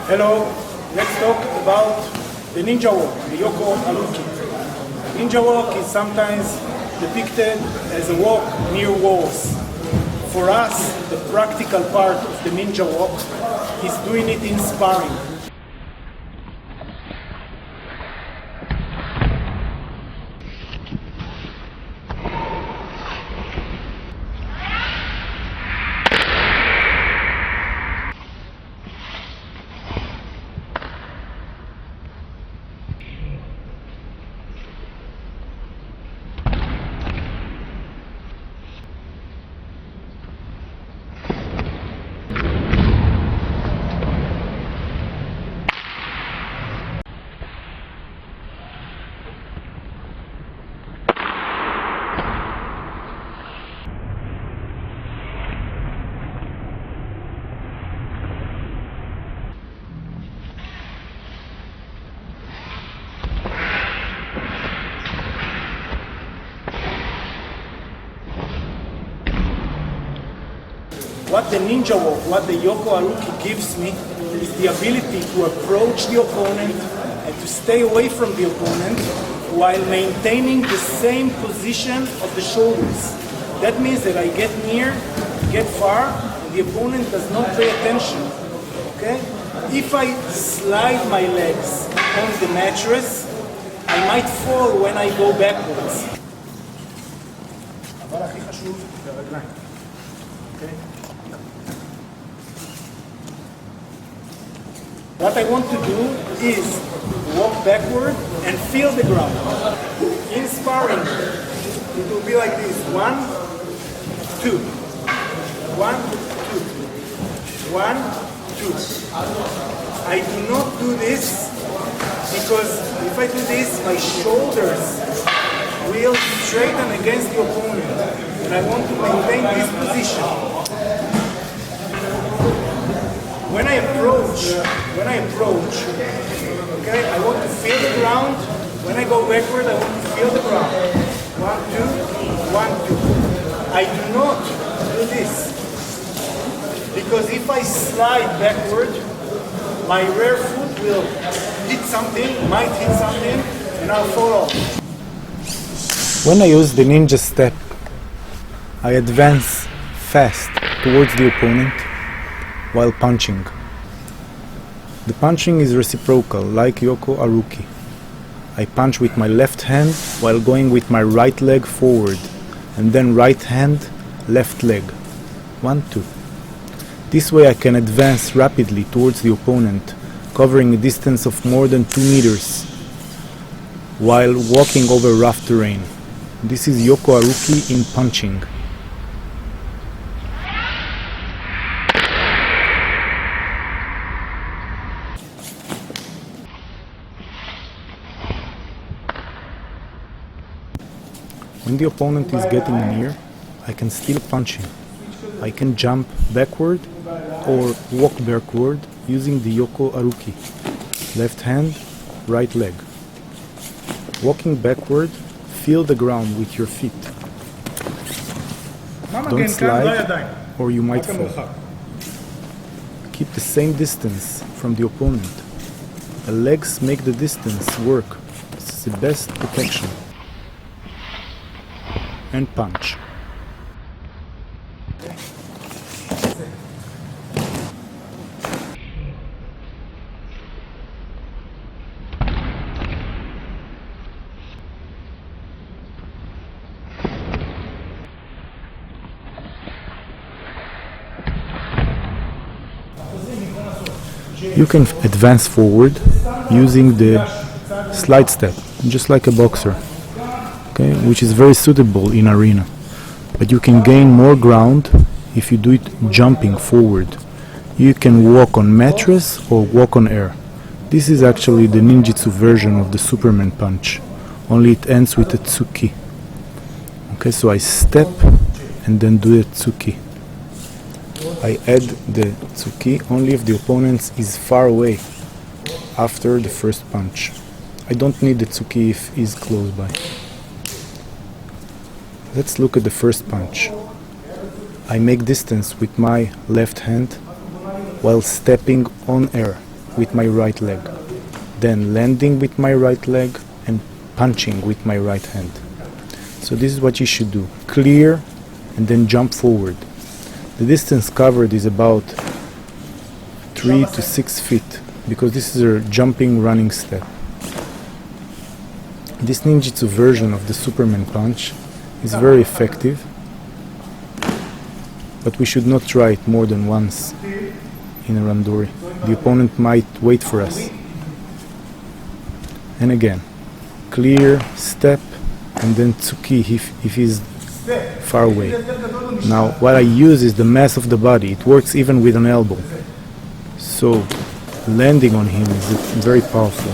Hello, let's talk about the ninja walk, the Yoko Aruki. Ninja walk is sometimes depicted as a walk near walls. For us, the practical part of the ninja walk is doing it in sparring. What the ninja walk, what the Yoko Aruki gives me is the ability to approach the opponent and to stay away from the opponent while maintaining the same position of the shoulders. That means that I get near, get far, and the opponent does not pay attention. Okay? If I slide my legs on the mattress, I might fall when I go backwards. אבל הכי חשוב זה הרגליים. Okay? What I want to do is walk backward and feel the ground. In sparring, it will be like this. 1, 2. 1, 2. 1, 2. I do not do this because if I do this, my shoulders will straighten against the opponent. And I want to maintain this position. When I approach, okay, I want to feel the ground. When I go backward, I want to feel the ground. 1, 2, 1, 2. I do not do this because if I slide backward, my rear foot will hit something, might hit something, and I'll fall off. When I use the ninja step, I advance fast towards the opponent while punching. The punching is reciprocal, like Yoko Aruki. I punch with my left hand while going with my right leg forward, and then right hand, left leg. 1, 2. This way I can advance rapidly towards the opponent, covering a distance of more than 2 meters, while walking over rough terrain. This is Yoko Aruki in punching. When the opponent is getting near, I can still punch him. I can jump backward or walk backward using the Yoko Aruki. Left hand, right leg. Walking backward, feel the ground with your feet. Don't slide or you might fall. Keep the same distance from the opponent. The legs make the distance work. This is the best protection. And punch. You can advance forward using the slide step, just like a boxer. Okay, which is very suitable in arena. But you can gain more ground if you do it jumping forward. You can walk on mattress or walk on air. This is actually the ninjutsu version of the Superman punch, only it ends with a tsuki. Okay, so I step and then do the tsuki. I add the tsuki only if the opponent is far away after the first punch. I don't need the tsuki if he's close by. Let's look at the first punch. I make distance with my left hand while stepping on air. with my right leg, then landing with my right leg and punching with my right hand. So this is what you should do. Clear and then jump forward. The distance covered is about 3 to 6 feet because this is a jumping running step. This ninjutsu version of the Superman punch is very effective, but we should not try it more than once in a randori. The opponent might wait for us. And again, clear, step, and then tsuki if he's far away. Now what I use is the mass of the body. It works even with an elbow. So landing on him is very powerful.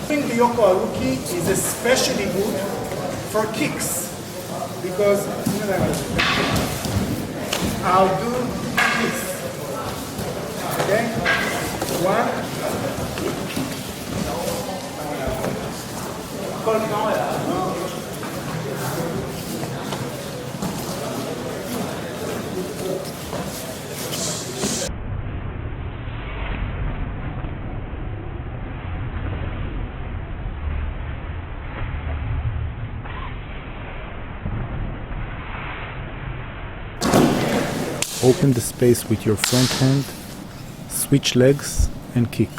The Yoko Aruki is especially good for kicks because I'll do this. Okay? One. Open the space with your front hand, switch legs and kick.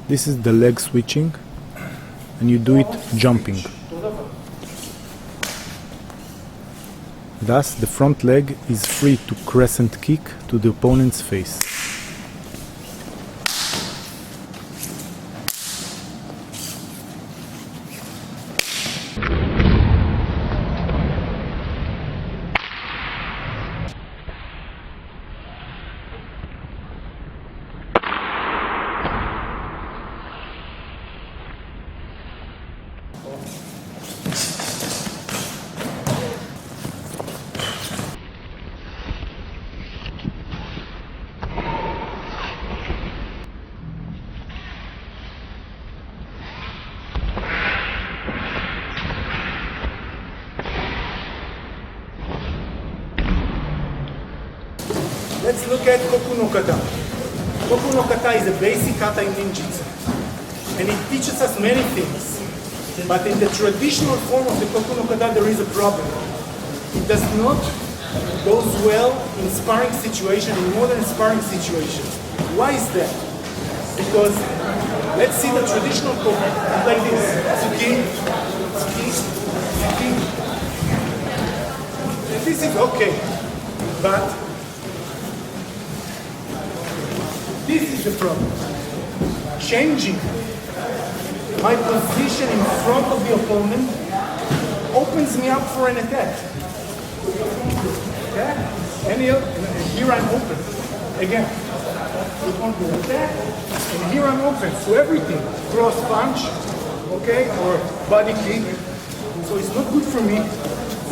This is the leg switching and you do it jumping. Thus the front leg is free to crescent kick to the opponent's face. Let's look at Koku no Kata. Koku no Kata is a basic kata in ninjutsu, and it teaches us many things. But in the traditional form of the Koku no Kata, there is a problem. It does not go well in sparring situation, in modern sparring situation. Why is that? Because let's see the traditional Koku like this: tsuki, tsuki, tsuki. And this is okay, but this is the problem. Changing my position in front of the opponent opens me up for an attack. Okay? And here I'm open. Again. Attack, and here I'm open. So everything. Cross punch, okay, or body kick. So it's not good for me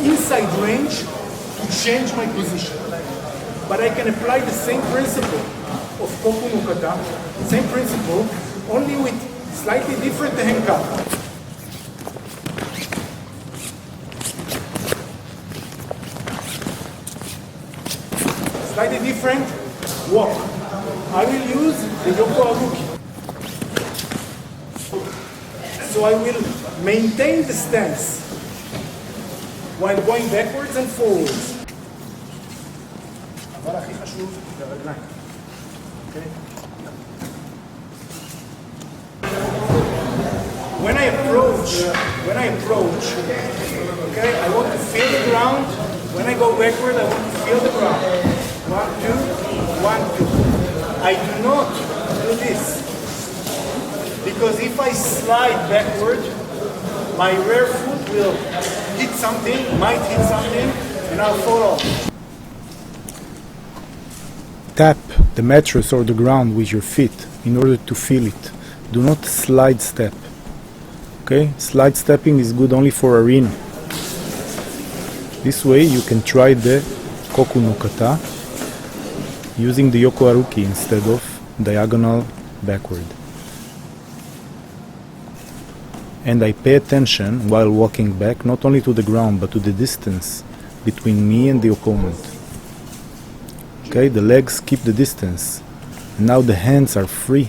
inside range to change my position. But I can apply the same principle of Koku no Kata, same principle, only with slightly different hand cut. Slightly different walk. I will use the Yoko Aruki. So I will maintain the stance while going backwards and forwards. אבל הכי חשוב זה הרגליים. Okay. When I approach, okay, I want to feel the ground. When I go backward, I want to feel the ground. 1, 2, 1, 2. I do not do this because if I slide backward, my rear foot will hit something, might hit something, and I'll fall off. Tap the mattress or the ground with your feet in order to feel it. Do not slide step. Okay? Slide stepping is good only for arena. This way you can try the koku no kata using the yoko aruki instead of diagonal backward. And I pay attention while walking back not only to the ground but to the distance between me and the opponent. Okay, the legs keep the distance. Now the hands are free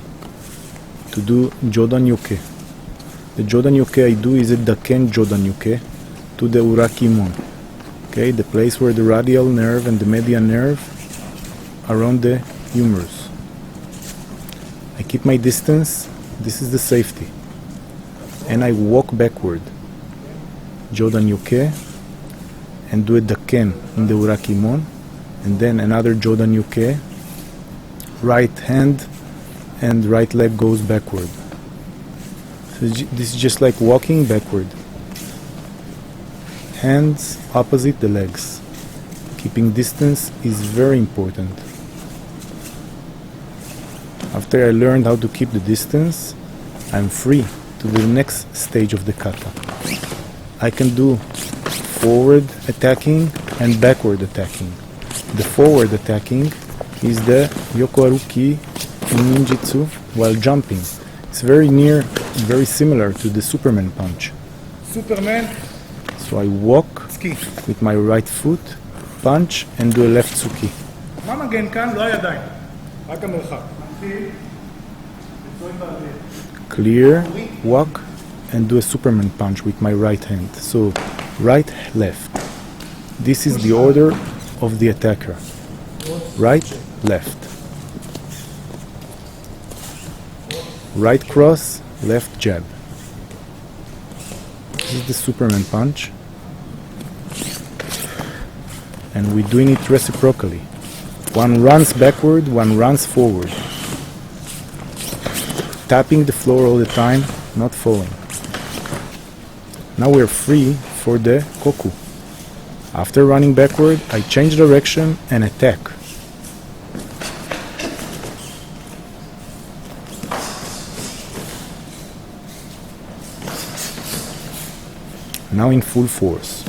to do Jodan Yoke. The Jodan Yoke I do is a Daken Jodan Yoke to the Urakimon. Okay, the place where the radial nerve and the median nerve around the humerus. I keep my distance. This is the safety. And I walk backward. Jodan Yoke and do a Daken in the Urakimon. And then another Jodan Yoke. Right hand and right leg goes backward. So this is just like walking backward. Hands opposite the legs. Keeping distance is very important. After I learned how to keep the distance, I'm free to the next stage of the kata. I can do forward attacking and backward attacking. The forward attacking is the yoko aruki in ninjutsu while jumping. It's very similar to the Superman punch. Superman, So I walk סקי. with my right foot, punch and do a left tsuki. מה מגן כאן? לא הידיים, רק המרחק. Clear, walk and do a Superman punch with my right hand. So right, left. This is the order of the attacker. Right, left. Right cross, left jab. This is the Superman punch. And we're doing it reciprocally. One runs backward, one runs forward. Tapping the floor all the time, not falling. Now we're free for the koku. After running backward, I change direction and attack. Now in full force.